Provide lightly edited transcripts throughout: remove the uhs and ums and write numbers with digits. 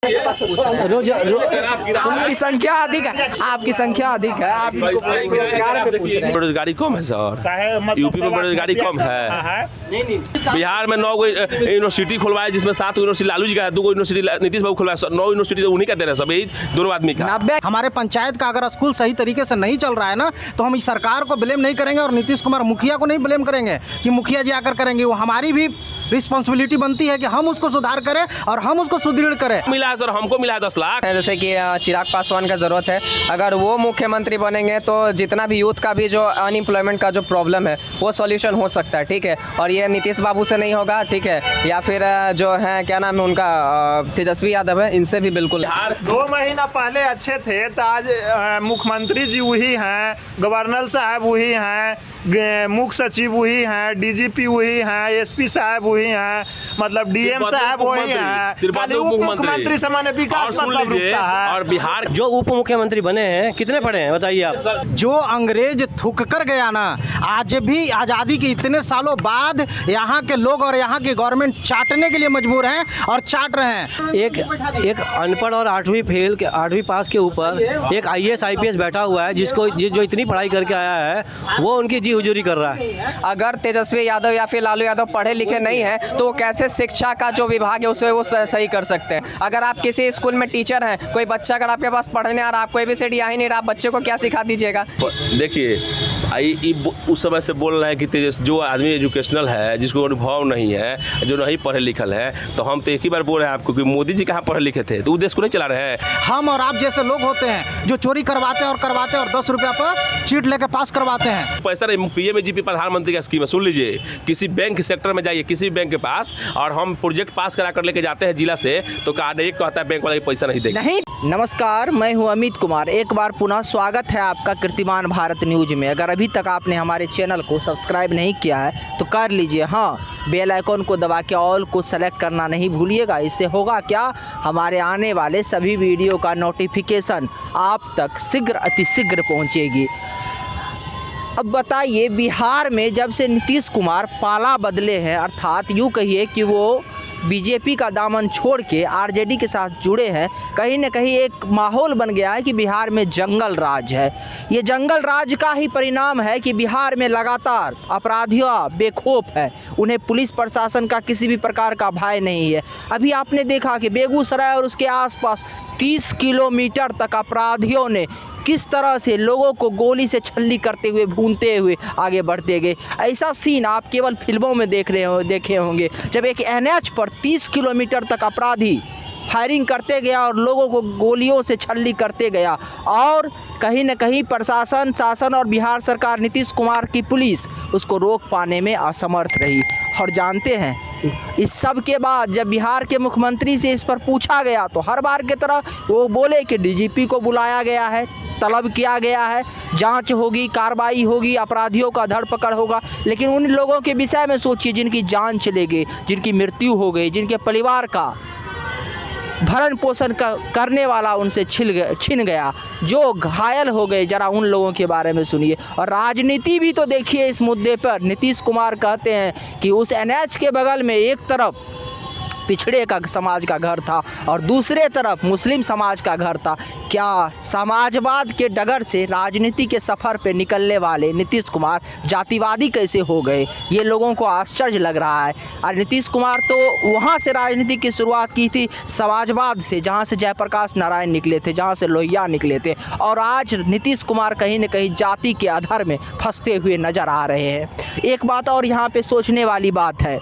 रोज आपकी संख्या अधिक है, आपकी संख्या अधिक है, आप बेरोजगार पे पूछ रहे हैं। बेरोजगारी कम है सर, यूपी में बेरोजगारी कम है। बिहार में 9 यूनिवर्सिटी खुलवाए, जिसमें 7 यूनिवर्सिटी लालू जी का है, 2 यूनिवर्सिटी नीतीश बाबू खुलवाए, 9 यूनिवर्सिटी तो उन्हीं का दे रहे हैं, सब यही दोनों आदमी का। हमारे पंचायत का अगर स्कूल सही तरीके से नहीं चल रहा है ना, तो हम इस सरकार को ब्लेम नहीं करेंगे और नीतीश कुमार मुखिया को नहीं ब्लेम करेंगे कि मुखिया जी आकर करेंगे। वो हमारी भी रिस्पॉन्सिबिलिटी बनती है कि हम उसको सुधार करें और हम उसको सुदृढ़ करें। मिला है सर, हमको मिला है 10 लाख। जैसे कि चिराग पासवान का ज़रूरत है, अगर वो मुख्यमंत्री बनेंगे तो जितना भी यूथ का भी जो अनएम्प्लॉयमेंट का जो प्रॉब्लम है वो सॉल्यूशन हो सकता है, ठीक है। और ये नीतीश बाबू से नहीं होगा, ठीक है, या फिर जो है क्या नाम है उनका तेजस्वी यादव है, इनसे भी बिल्कुल। 2 महीना पहले अच्छे थे तो आज मुख्यमंत्री जी वही हैं, गवर्नर साहब वही हैं, मुख्य सचिव वही हैं, डीजीपी वही हैं, एसपी साहब वही हैं, मतलब डीएम साहब वही हैं, खाली उप मुख्यमंत्री सामान्य विकास मतलब रुकता है। और बिहार जो उप मुख्यमंत्री बने हैं कितने पढ़े हैं बताइए आप? जो अंग्रेज थूक कर गया ना, आज भी आज़ादी के इतने सालों बाद यहाँ के लोग और यहाँ की गवर्नमेंट चाटने के लिए मजबूर हैं और चाट रहे हैं। एक अनपढ़ और 8वीं फेल के 8वीं पास के ऊपर एक IAS IPS बैठा हुआ है, जिसको जो इतनी पढ़ाई करके आया है वो उनकी जी हुजूरी कर रहा है। अगर तेजस्वी यादव या फिर लालू यादव पढ़े लिखे नहीं हैं तो कैसे शिक्षा का जो विभाग है उसे वो सही कर सकते हैं? अगर आप किसी स्कूल में टीचर हैं, कोई बच्चा अगर आपके पास पढ़ने आ रहा, आपको ABCD आ ही नहीं रहा, आप बच्चे को क्या सिखा दीजिएगा? देखिए उस समय से बोल रहे हैं कि जो आदमी एजुकेशनल है, जिसको अनुभव नहीं है, जो नहीं पढ़े लिखल है, तो हम तो एक ही बार बोल रहे हैं आपको कि मोदी जी कहाँ पढ़े लिखे थे, तो वो देश को नहीं चला रहे हैं। हम और आप जैसे लोग होते हैं जो चोरी करवाते हैं और 10 रुपया पर चीट लेके पास करवाते हैं। पैसा नहीं, PMAGP प्रधानमंत्री का स्कीम है, सुन लीजिए। किसी बैंक सेक्टर में जाइए, किसी बैंक के पास, और हम प्रोजेक्ट पास करा कर लेके जाते हैं जिला से, तो कार्ड एक कहता है बैंक वाला पैसा नहीं देगा। नहीं। नमस्कार, मैं हूं अमित कुमार। एक बार पुनः स्वागत है आपका कीर्तिमान भारत न्यूज में। अगर अभी तक आपने हमारे चैनल को सब्सक्राइब नहीं किया है तो कर लीजिए। हाँ, बेल आइकॉन को दबा के ऑल को सेलेक्ट करना नहीं भूलिएगा। इससे होगा क्या, हमारे आने वाले सभी वीडियो का नोटिफिकेशन आप तक शीघ्र अतिशीघ्र पहुँचेगी। अब बताइए, बिहार में जब से नीतीश कुमार पाला बदले हैं, अर्थात यूँ कहिए कि वो बीजेपी का दामन छोड़ के आरजेडी के साथ जुड़े हैं, कहीं न कहीं एक माहौल बन गया है कि बिहार में जंगल राज है। ये जंगल राज का ही परिणाम है कि बिहार में लगातार अपराधियों बेखौफ है, उन्हें पुलिस प्रशासन का किसी भी प्रकार का भय नहीं है। अभी आपने देखा कि बेगूसराय और उसके आसपास 30 किलोमीटर तक अपराधियों ने किस तरह से लोगों को गोली से छल्ली करते हुए, भूनते हुए आगे बढ़ते गए। ऐसा सीन आप केवल फिल्मों में देखे होंगे, जब एक NH पर 30 किलोमीटर तक अपराधी फायरिंग करते गया और लोगों को गोलियों से छल्ली करते गया, और कहीं न कहीं प्रशासन, शासन और बिहार सरकार, नीतीश कुमार की पुलिस उसको रोक पाने में असमर्थ रही। और जानते हैं, इस सब के बाद जब बिहार के मुख्यमंत्री से इस पर पूछा गया तो हर बार की तरह वो बोले कि DGP को बुलाया गया है, तलब किया गया है, जांच होगी, कार्रवाई होगी, अपराधियों का धरपकड़ होगा। लेकिन उन लोगों के विषय में सोचिए जिनकी जान चली गई, जिनकी मृत्यु हो गई, जिनके परिवार का भरण पोषण करने वाला उनसे छिन गया, जो घायल हो गए, जरा उन लोगों के बारे में सुनिए। और राजनीति भी तो देखिए इस मुद्दे पर। नीतीश कुमार कहते हैं कि उस NH के बगल में एक तरफ पिछड़े का समाज का घर था और दूसरे तरफ मुस्लिम समाज का घर था। क्या समाजवाद के डगर से राजनीति के सफ़र पे निकलने वाले नीतीश कुमार जातिवादी कैसे हो गए, ये लोगों को आश्चर्य लग रहा है। और नीतीश कुमार तो वहाँ से राजनीति की शुरुआत की थी, समाजवाद से, जहाँ से जयप्रकाश नारायण निकले थे, जहाँ से लोहिया निकले थे, और आज नीतीश कुमार कहीं न कहीं जाति के आधार में फंसते हुए नज़र आ रहे हैं। एक बात और यहाँ पर सोचने वाली बात है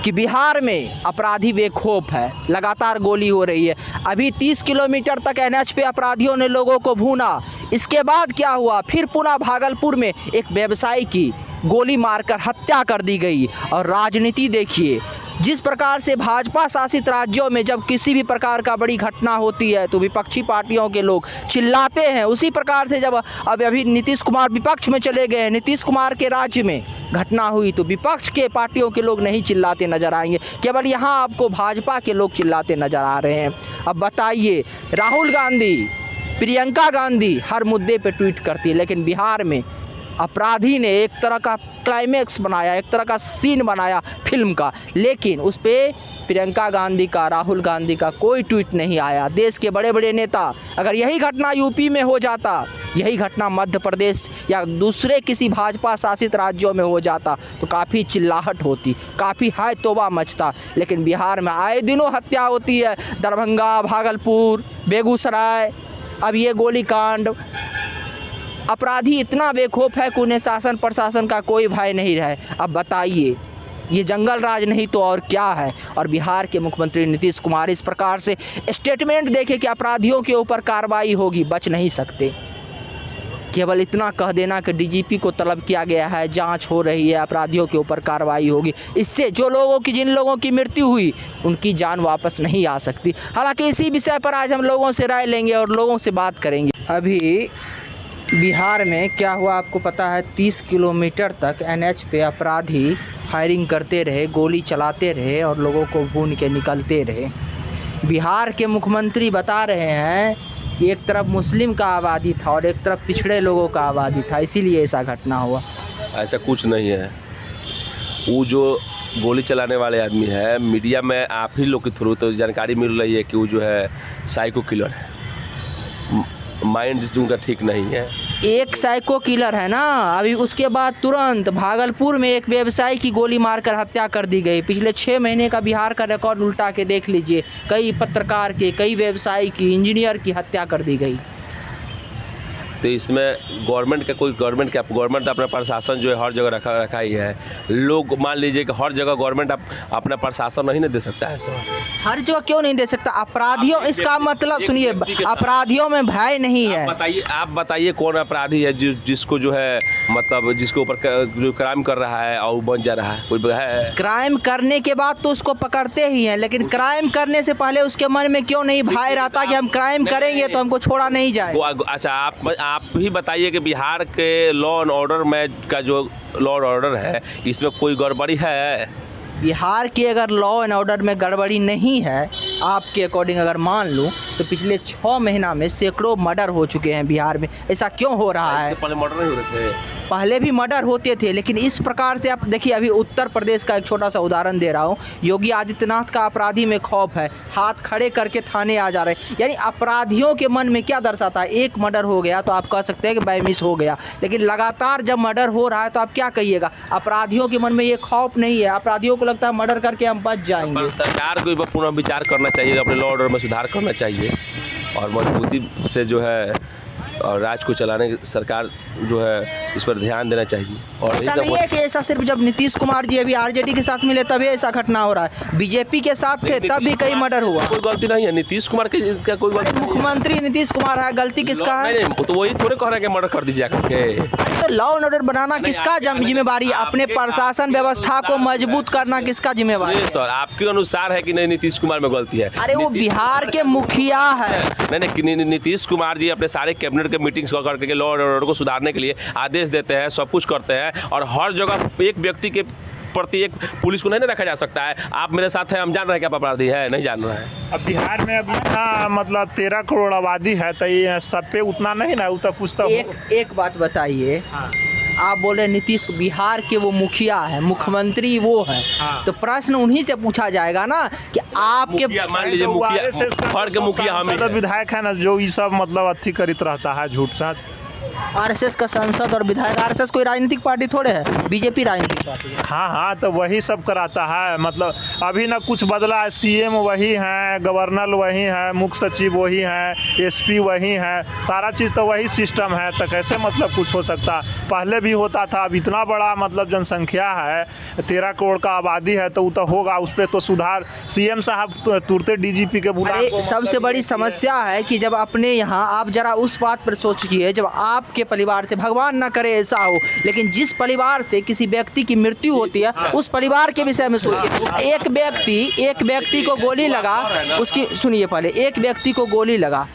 कि बिहार में अपराधी बेखौफ है, लगातार गोली हो रही है। अभी 30 किलोमीटर तक NH पे अपराधियों ने लोगों को भूना। इसके बाद क्या हुआ, फिर पुनः भागलपुर में एक व्यवसायी की गोली मारकर हत्या कर दी गई। और राजनीति देखिए, जिस प्रकार से भाजपा शासित राज्यों में जब किसी भी प्रकार का बड़ी घटना होती है तो विपक्षी पार्टियों के लोग चिल्लाते हैं, उसी प्रकार से जब अभी नीतीश कुमार विपक्ष में चले गए हैं, नीतीश कुमार के राज्य में घटना हुई तो विपक्ष के पार्टियों के लोग नहीं चिल्लाते नजर आएंगे, केवल यहाँ आपको भाजपा के लोग चिल्लाते नजर आ रहे हैं। अब बताइए, राहुल गांधी, प्रियंका गांधी हर मुद्दे पर ट्वीट करती है, लेकिन बिहार में अपराधी ने एक तरह का क्लाइमेक्स बनाया, एक तरह का सीन बनाया फिल्म का, लेकिन उस पर प्रियंका गांधी का, राहुल गांधी का कोई ट्वीट नहीं आया। देश के बड़े बड़े नेता, अगर यही घटना यूपी में हो जाता, यही घटना मध्य प्रदेश या दूसरे किसी भाजपा शासित राज्यों में हो जाता तो काफ़ी चिल्लाहट होती, काफ़ी हाय तौबा मचता। लेकिन बिहार में आए दिनों हत्या होती है, दरभंगा, भागलपुर, बेगूसराय, अब ये गोलीकांड। अपराधी इतना बेखौफ है कि उन्हें शासन प्रशासन का कोई भय नहीं रहे। अब बताइए, ये जंगल राज नहीं तो और क्या है। और बिहार के मुख्यमंत्री नीतीश कुमार इस प्रकार से स्टेटमेंट देके कि अपराधियों के ऊपर कार्रवाई होगी, बच नहीं सकते। केवल इतना कह देना कि डीजीपी को तलब किया गया है, जांच हो रही है, अपराधियों के ऊपर कार्रवाई होगी, इससे जिन लोगों की मृत्यु हुई उनकी जान वापस नहीं आ सकती। हालांकि इसी विषय पर आज हम लोगों से राय लेंगे और लोगों से बात करेंगे। अभी बिहार में क्या हुआ आपको पता है? 30 किलोमीटर तक एनएच पे अपराधी फायरिंग करते रहे, गोली चलाते रहे और लोगों को भून के निकलते रहे। बिहार के मुख्यमंत्री बता रहे हैं कि एक तरफ मुस्लिम का आबादी था और एक तरफ पिछड़े लोगों का आबादी था, इसीलिए ऐसा घटना हुआ। ऐसा कुछ नहीं है। वो जो गोली चलाने वाले आदमी है, मीडिया में आप ही लोग के थ्रू तो जानकारी मिल रही है कि वो जो है साइको किलर है, माइंड उनका ठीक नहीं है। एक साइको किलर है ना। अभी उसके बाद तुरंत भागलपुर में एक व्यवसायी की गोली मारकर हत्या कर दी गई। पिछले 6 महीने का बिहार का रिकॉर्ड उल्टा के देख लीजिए, कई पत्रकार के, कई व्यवसायी की, इंजीनियर की हत्या कर दी गई। तो इसमें गवर्नमेंट तो अपना प्रशासन जो है हर जगह रखा ही है। लोग मान लीजिए कि हर जगह गवर्नमेंट अपना प्रशासन नहीं ना दे सकता है सर। हर जगह क्यों नहीं दे सकता? अपराधियों, इसका मतलब सुनिए, अपराधियों में भय नहीं है। आप बताइए कौन अपराधी है जिसको जो है मतलब जिसके ऊपर जो क्राइम कर रहा है और बच जा रहा है? कोई है? क्राइम करने के बाद तो उसको पकड़ते ही हैं, लेकिन क्राइम करने से पहले उसके मन में क्यों नहीं भय रहता कि हम क्राइम करेंगे तो हमको छोड़ा नहीं जाए? अच्छा, आप ही बताइए कि बिहार के लॉ एंड ऑर्डर में का जो लॉ एंड ऑर्डर है, इसमें कोई गड़बड़ी है? बिहार के अगर लॉ एंड ऑर्डर में गड़बड़ी नहीं है, आपके अकॉर्डिंग अगर मान लूँ तो पिछले 6 महीना में सैकड़ों मर्डर हो चुके हैं बिहार में। ऐसा क्यों हो रहा है? पहले मर्डर नहीं हो रहे थे? पहले भी मर्डर होते थे, लेकिन इस प्रकार से आप देखिए, अभी उत्तर प्रदेश का एक छोटा सा उदाहरण दे रहा हूँ। योगी आदित्यनाथ का अपराधी में खौफ है, हाथ खड़े करके थाने आ जा रहे हैं। यानी अपराधियों के मन में क्या दर्शाता है? एक मर्डर हो गया तो आप कह सकते हैं कि बाय मिस हो गया, लेकिन लगातार जब मर्डर हो रहा है तो आप क्या कहिएगा? अपराधियों के मन में ये खौफ नहीं है। अपराधियों को लगता है मर्डर करके हम बच जाएंगे। सरकार को पुनः विचार करना चाहिए, अपने लॉ ऑर्डर में सुधार करना चाहिए और मजबूती से जो है और राज्य को चलाने की सरकार जो है इस पर ध्यान देना चाहिए। और ऐसा नहीं है कि ऐसा सिर्फ जब नीतीश कुमार जी अभी आरजेडी के साथ मिले तभी ऐसा घटना हो रहा है। बीजेपी के साथ थे तब भी कई मर्डर हुआ। कोई गलती नहीं है नीतीश कुमार की, क्या कोई गलती? मुख्यमंत्री नीतीश कुमार है, गलती किसका है? नहीं, तो वही थोड़े कह रहे हैं कि मर्डर कर दीजिए करके। तो लॉ एंड ऑर्डर बनाना किसका जिम्मेवारी? अपने प्रशासन व्यवस्था को मजबूत करना किसका जिम्मेवारी है? सर, आपके अनुसार है कि नहीं नीतीश कुमार में गलती है? अरे वो बिहार के मुखिया है। नहीं, नीतीश कुमार जी अपने सारे कैबिनेट के मीटिंग्स करके लॉ एंड ऑर्डर को सुधारने के लिए आदेश देते हैं, सब कुछ करते हैं और हर जगह एक व्यक्ति के प्रति एक पुलिस को नहीं रखा जा सकता है। आप मेरे साथ हैं, हम जान रहे हैं कि आप अपराधी है, नहीं जान रहे हैं। अब बिहार में अभी इतना मतलब 13 करोड़ आबादी है तो ये सब पे उतना नहीं ना, उतना कुछ तो एक बात बताइए। आप बोल रहे नीतीश बिहार के वो मुखिया है, मुख्यमंत्री वो है, तो प्रश्न उन्हीं से पूछा जाएगा ना कि आपके मान लीजिए मुखिया हम विधायक है ना, जो ये सब मतलब अथी करित रहता है झूठ साथ। आरएसएस का सांसद और विधायक, आरएसएस कोई राजनीतिक पार्टी थोड़े है, बीजेपी राजनीतिक पार्टी है। हाँ, तो वही सब कराता है। मतलब अभी ना कुछ बदला है, सीएम वही हैं, गवर्नर वही हैं, मुख्य सचिव वही हैं, एसपी वही हैं, सारा चीज़ तो वही सिस्टम है। तो कैसे मतलब कुछ हो सकता? पहले भी होता था। अब इतना बड़ा मतलब जनसंख्या है, 13 करोड़ का आबादी है, तो वो तो होगा, उस पर तो सुधार सीएम साहब तुरंत डीजीपी के बुला। सबसे बड़ी समस्या है कि जब अपने यहाँ, आप जरा उस बात पर सोचिए, जब आपके परिवार से, भगवान ना करे ऐसा हो, लेकिन जिस परिवार से किसी व्यक्ति की मृत्यु होती है उस परिवार के विषय में सोचिए। एक व्यक्ति को गोली लगा, उसकी सुनिए पहले, एक व्यक्ति को गोली लगा,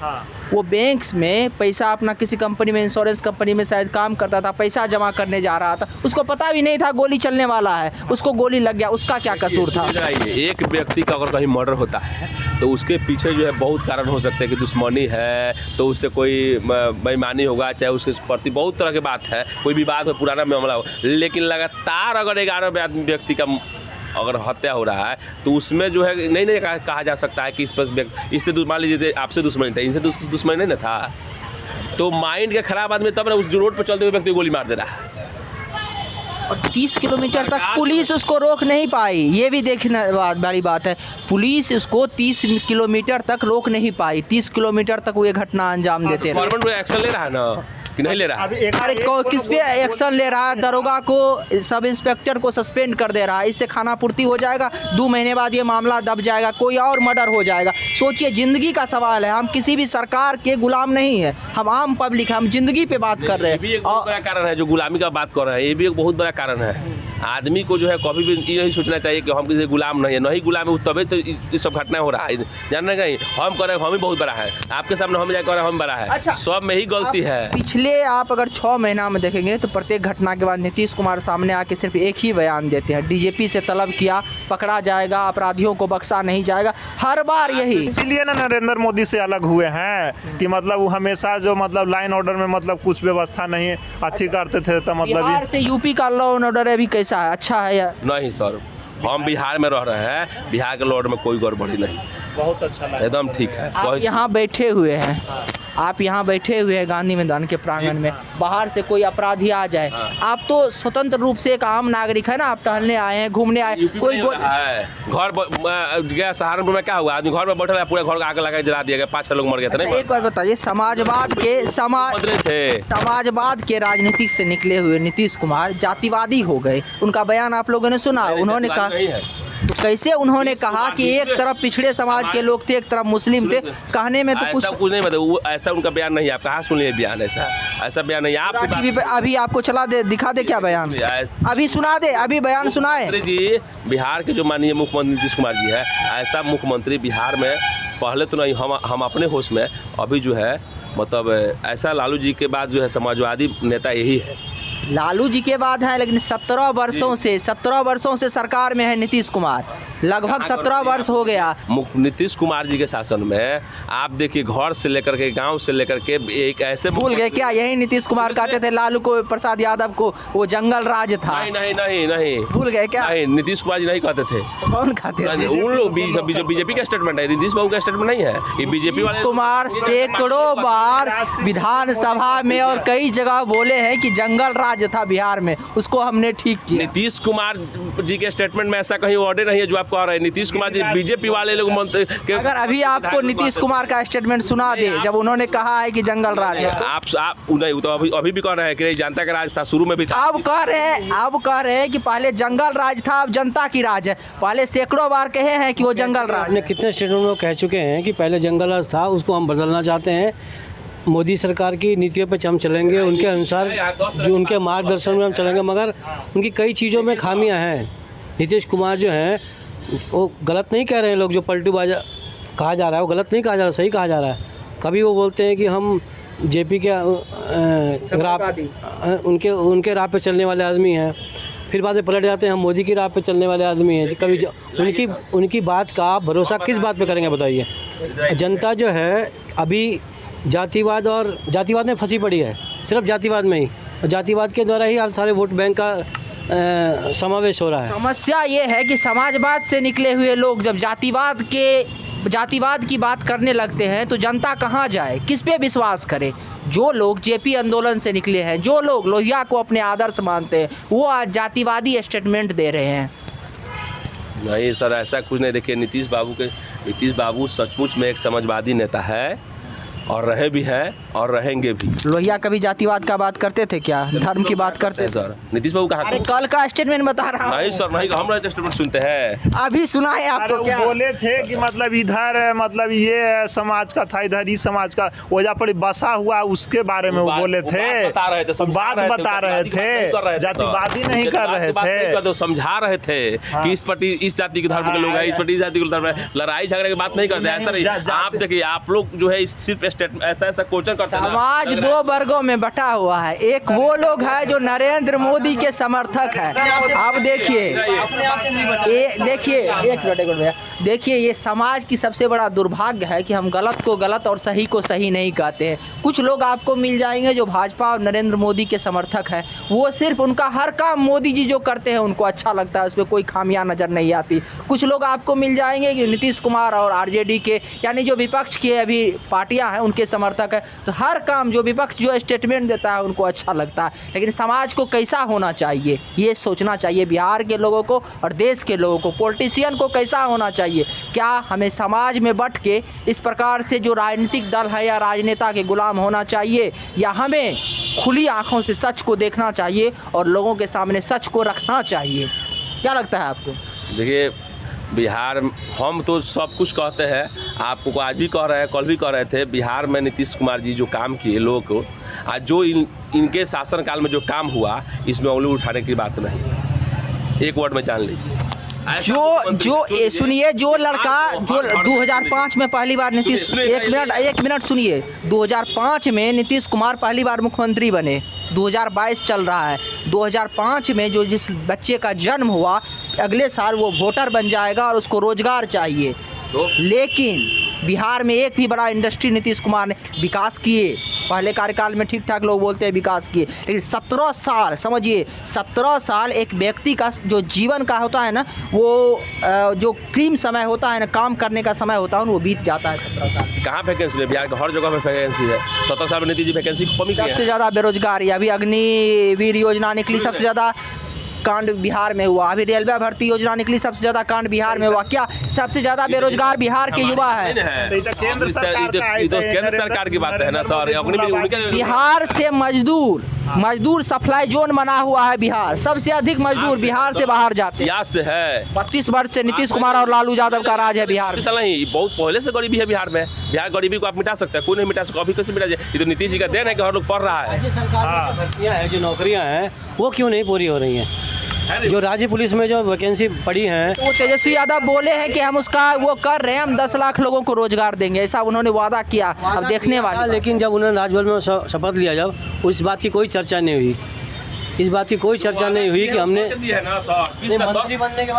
वो बैंक में पैसा अपना किसी कंपनी में, इंश्योरेंस कंपनी में शायद काम करता था, पैसा जमा करने जा रहा था, उसको पता भी नहीं था गोली चलने वाला है, उसको गोली लग गया, उसका क्या कसूर था? एक व्यक्ति का अगर कहीं मर्डर होता है तो उसके पीछे जो है बहुत कारण हो सकते हैं कि दुश्मनी है, तो उससे कोई बेईमानी होगा, चाहे उसके प्रति बहुत तरह की बात है, कोई विवाद हो, पुराना मामला हो, लेकिन लगातार अगर 11 व्यक्ति का अगर हत्या हो रहा है तो उसमें जो है नहीं कहा जा सकता है कि इस पर इससे मान लीजिए आपसे दुश्मनी था, इनसे दुश्मनी नहीं ना था, तो माइंड के खराब आदमी तब ना उस रोड पर चलते हुए व्यक्ति गोली मार दे रहा है। और 30 किलोमीटर तक पुलिस उसको रोक नहीं पाई, ये भी देखने वाली बात है, पुलिस उसको 30 किलोमीटर तक रोक नहीं पाई, 30 किलोमीटर तक वो ये घटना अंजाम देते रहे। गवर्नमेंट एक्शन ले रहा है ना कि नहीं ले रहा है? अरे किस पे एक्शन ले रहा है? दरोगा को, सब इंस्पेक्टर को सस्पेंड कर दे रहा है, इससे खाना पूर्ति हो जाएगा, 2 महीने बाद ये मामला दब जाएगा, कोई और मर्डर हो जाएगा। सोचिए, ज़िंदगी का सवाल है, हम किसी भी सरकार के गुलाम नहीं है, हम आम पब्लिक, हम ज़िंदगी पे बात कर रहे हैं। ये भी एक बहुत बड़ा कारण है जो गुलामी का बात कर रहे हैं, ये भी एक बहुत बड़ा कारण है। आदमी को जो है कभी भी ये नहीं सोचना चाहिए कि हम किसी गुलाम नहीं है, नहीं गुलाम है तभी तो ये सब घटना हो रहा है। जानना कहीं हम कर रहे हैं, हम ही बहुत बड़ा है, आपके सामने हम जाकर हम बड़ा है। अच्छा, सब में ही गलती है। पिछले आप अगर 6 महीना में देखेंगे तो प्रत्येक घटना के बाद नीतीश कुमार सामने आके सिर्फ एक ही बयान देते हैं, डीजीपी से तलब किया, पकड़ा जाएगा, अपराधियों को बख्शा नहीं जाएगा, हर बार यही। इसीलिए ना नरेंद्र मोदी से अलग हुए हैं कि मतलब वो हमेशा जो मतलब लाइन ऑर्डर में मतलब कुछ व्यवस्था नहीं अच्छी करते थे, तो मतलब बिहार से यूपी का लॉ एंड ऑर्डर अभी कैसा है, अच्छा है या नहीं सर? हम बिहार में रह रहे हैं, बिहार के लॉर्ड में कोई गड़बड़ी नहीं, बहुत अच्छा लगा, एकदम ठीक है। आप यहाँ बैठे हुए हैं, आप यहाँ बैठे हुए हैं गांधी मैदान के प्रांगण में, बाहर से कोई अपराधी आ जाए, आप तो स्वतंत्र रूप से एक आम नागरिक है ना, आप टहलने आए हैं, घूमने आए, कोई है घर गया सहारनपुर में क्या हुआ, आदमी घर में बैठा है, पूरे घर का आग लगा जला दिया गया, 5-6 लोग मर गए थे। एक बात बताइए, समाजवाद के राजनीतिक से निकले हुए नीतीश कुमार जातिवादी हो गए, उनका बयान आप लोगों ने सुना, उन्होंने कहा, तो कैसे उन्होंने कहा कि एक तरफ पिछड़े समाज के लोग थे, एक तरफ मुस्लिम थे, कहने में तो कुछ नहीं मतलब ऐसा उनका बयान नहीं है। आप कहाँ सुनिए बयान, ऐसा बयान नहीं। आप टीवी पे अभी आपको चला दे, दिखा दे क्या बयान, अभी सुना दे, अभी बयान सुनाए जी। बिहार के जो माननीय मुख्यमंत्री नीतीश कुमार जी है, ऐसा मुख्यमंत्री बिहार में पहले तो नहीं, हम अपने होश में अभी जो है मतलब ऐसा लालू जी के बाद जो है समाजवादी नेता यही है। लालू जी के बाद है, लेकिन 17 वर्षों से सरकार में है नीतीश कुमार, लगभग 17 वर्ष हो गया नीतीश कुमार जी के शासन में। आप देखिए, घर से लेकर के, गांव से लेकर के, एक ऐसे भूल गए क्या? यही नीतीश कुमार कहते थे लालू को, प्रसाद यादव को वो जंगल राज था। नहीं भूल गए क्या? नहीं, नीतीश कुमार जी नहीं कहते थे। तो कौन कहते थे? उन लोग बीजेपी का स्टेटमेंट है, नीतीश बाबू का स्टेटमेंट नहीं है, ये बीजेपी वाले। कुमार सैकड़ों बार विधानसभा में और कई जगह बोले हैं कि जंगल राज था बिहार में, उसको हमने ठीक किया। नीतीश कुमार जी के स्टेटमेंट में ऐसा कहीं ऑर्डर नहीं है जो आप कह रहे हैं। नीतीश कुमार जी बीजेपी वाले लोग अगर अभी आपको नीतीश कुमार का स्टेटमेंट सुना दे जब उन्होंने कहा है कि जंगल राज है, आप नहीं तो अभी भी कह रहे हैं कि जनता का राज था, शुरू में भी था। अब कह रहे हैं कि पहले जंगल राज था, अब जनता की राज है। पहले सैकड़ों बार कहे हैं कि वो जंगल राज। आपने कितने स्टेटमेंट में कह चुके हैं कि पहले जंगल राज था, उसको हम बदलना चाहते हैं। मोदी सरकार की नीतियों पे हम चलेंगे, उनके अनुसार जो उनके मार्गदर्शन में हम चलेंगे, मगर उनकी कई चीज़ों में खामियां हैं। नीतीश कुमार जो हैं वो गलत नहीं कह रहे हैं, लोग जो पलटू बाजा कहा जा रहा है वो गलत नहीं कहा जा रहा, सही कहा जा रहा है। कभी वो बोलते हैं कि हम जेपी के उनके राह पे चलने वाले आदमी हैं, फिर बाद में पलट जाते हैं हम मोदी की राह पे चलने वाले आदमी हैं। कभी उनकी बात का आप भरोसा किस बात पे करेंगे बताइए? जनता जो है अभी जातिवाद में फंसी पड़ी है, सिर्फ जातिवाद में ही, जातिवाद के द्वारा ही सारे वोट बैंक का समावेश हो रहा है। समस्या ये है कि समाजवाद से निकले हुए लोग जब जातिवाद की बात करने लगते हैं तो जनता कहाँ जाए, किस पे विश्वास करे? जो लोग जेपी आंदोलन से निकले हैं, जो लोग लोहिया को अपने आदर्श मानते हैं, वो आज जातिवादी स्टेटमेंट दे रहे हैं। नहीं सर, ऐसा कुछ नहीं। देखिए, नीतीश बाबू सचमुच में एक समाजवादी नेता है और रहे भी हैं और रहेंगे भी। लोहिया कभी जातिवाद का बात करते थे क्या, धर्म की बात करते थे? सर नीतीश बाबू कहाँ अरे कल का स्टेटमेंट बता रहा नहीं हूँ, सर, नहीं हम लोग स्टेटमेंट सुनते हैं। अभी सुना है अरे आपको वो क्या? बोले थे कि मतलब इधर मतलब ये समाज का था, इधर इस समाज का वजह पर बसा हुआ, उसके बारे में वो बोले थे, बात बता रहे थे, जातिवादी नहीं कर रहे थे, तो समझा रहे थे कि इस पार्टी इस जाति के धर्म के लोग हैं, इस पार्टी इस जाति के धर्म है। लड़ाई झगड़े की बात नहीं करते हैं सर। आप देखिए, आप लोग जो है सिर्फ ऐसा क्वेश्चन करते हैं। समाज दो वर्गों में बटा हुआ है, एक वो लोग हैं जो नरेंद्र मोदी के समर्थक है। अब देखिए देखिए एक मिनट भैया, देखिए ये समाज की सबसे बड़ा दुर्भाग्य है कि हम गलत को गलत और सही को सही नहीं कहते हैं। कुछ लोग आपको मिल जाएंगे जो भाजपा और नरेंद्र मोदी के समर्थक है, वो सिर्फ उनका हर काम मोदी जी जो करते हैं उनको अच्छा लगता है, उसमें कोई खामियां नज़र नहीं आती। कुछ लोग आपको मिल जाएंगे कि नीतीश कुमार और आरजेडी के यानी जो विपक्ष की अभी पार्टियां हैं उनके समर्थक है, तो हर काम जो विपक्ष जो स्टेटमेंट देता है उनको अच्छा लगता है। लेकिन समाज को कैसा होना चाहिए ये सोचना चाहिए बिहार के लोगों को और देश के लोगों को। पॉलिटिशियन को कैसा होना चाहिए? क्या हमें समाज में बट के इस प्रकार से जो राजनीतिक दल है या राजनेता के गुलाम होना चाहिए, या हमें खुली आंखों से सच को देखना चाहिए और लोगों के सामने सच को रखना चाहिए? क्या लगता है आपको? देखिए बिहार, हम तो सब कुछ कहते हैं, आपको आज भी कह रहे हैं, कल भी कह रहे थे, बिहार में नीतीश कुमार जी जो काम किए लोगों को, आज जो इनके शासनकाल में जो काम हुआ, इसमें उंगली उठाने की बात नहीं है। एक वर्ड में जान लीजिए। सुनिए, जो लड़का जो 2005 में पहली बार नीतीश, एक मिनट सुनिए, 2005 में नीतीश कुमार पहली बार मुख्यमंत्री बने, 2022 चल रहा है, 2005 में जो जिस बच्चे का जन्म हुआ अगले साल वो वोटर बन जाएगा और उसको रोजगार चाहिए। लेकिन बिहार में एक भी बड़ा इंडस्ट्री नीतीश कुमार ने विकास किए, पहले कार्यकाल में ठीक ठाक लोग बोलते हैं विकास किए, लेकिन 17 साल समझिए, 17 साल एक व्यक्ति का जो जीवन का होता है ना, वो जो क्रीम समय होता है ना, काम करने का समय होता है, वो बीत जाता है 17 साल। कहाँ वैकेंसी है? बिहार के हर जगह पे वैकेंसी है। 17 साल में नीतीश जी वैकेंसी कमी की है। सबसे ज़्यादा बेरोजगारी, अभी अग्निवीर योजना निकली, सबसे ज़्यादा कांड बिहार में हुआ। अभी रेलवे भर्ती योजना निकली, सबसे ज्यादा कांड बिहार में हुआ। क्या सबसे ज्यादा बेरोजगार बिहार के युवा है? केंद्र सरकार की बात है ना सर। बिहार से मजदूर सप्लाई जोन बना हुआ है बिहार, सबसे अधिक मजदूर बिहार से बाहर जाते हैं। से है 32 वर्ष से नीतीश कुमार और लालू यादव का राज है बिहार में। नहीं, बहुत पहले से गरीबी है बिहार में। बिहार गरीबी को आप मिटा सकते हैं? कोई नहीं मिटा सकता। अभी कैसे मिटा जाए? ये तो नीतीश जी का देन है कि हर लोग पढ़ रहा है। भर्तियाँ हैं, जो नौकरियाँ हैं वो क्यों नहीं पूरी हो रही हैं? जो राज्य पुलिस में जो वैकेंसी पड़ी हैं, तो तेजस्वी यादव बोले हैं कि हम उसका वो कर रहे हैं, हम 10 लाख लोगों को रोजगार देंगे, ऐसा उन्होंने वादा किया। अब देखने वाले, लेकिन जब उन्होंने राजभवन में शपथ लिया, जब उस बात की कोई चर्चा नहीं हुई, इस बात की कोई चर्चा नहीं हुई कि हमने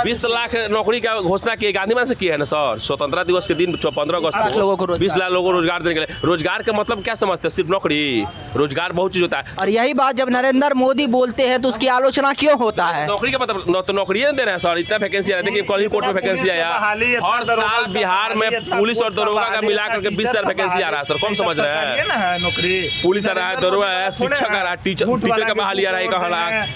20 लाख नौकरी का घोषणा की गांधी मान से किया है ना सर। स्वतंत्रता दिवस के दिन 15 अगस्त को 20 लाख लोगों को रोजगार देने के लिए। रोजगार का मतलब क्या समझते हैं? सिर्फ नौकरी? रोजगार बहुत चीज होता है। और यही बात जब नरेंद्र मोदी बोलते हैं तो उसकी आलोचना क्यों होता है? नौकरी का मतलब तो नौकरी नहीं दे रहे हैं सर। इतना वैकेंसी आ देखिए, कल ही कोर्ट में वैकेंसी आया। हर साल बिहार में पुलिस और दरोगा का मिला करके 20,000 वैकेंसी आ रहा है सर। कौन समझ रहे हैं? नौकरी पुलिस आ रहा है, दरोगा है, शिक्षक आ रहा है, टीचर का बहाली आ रहा है,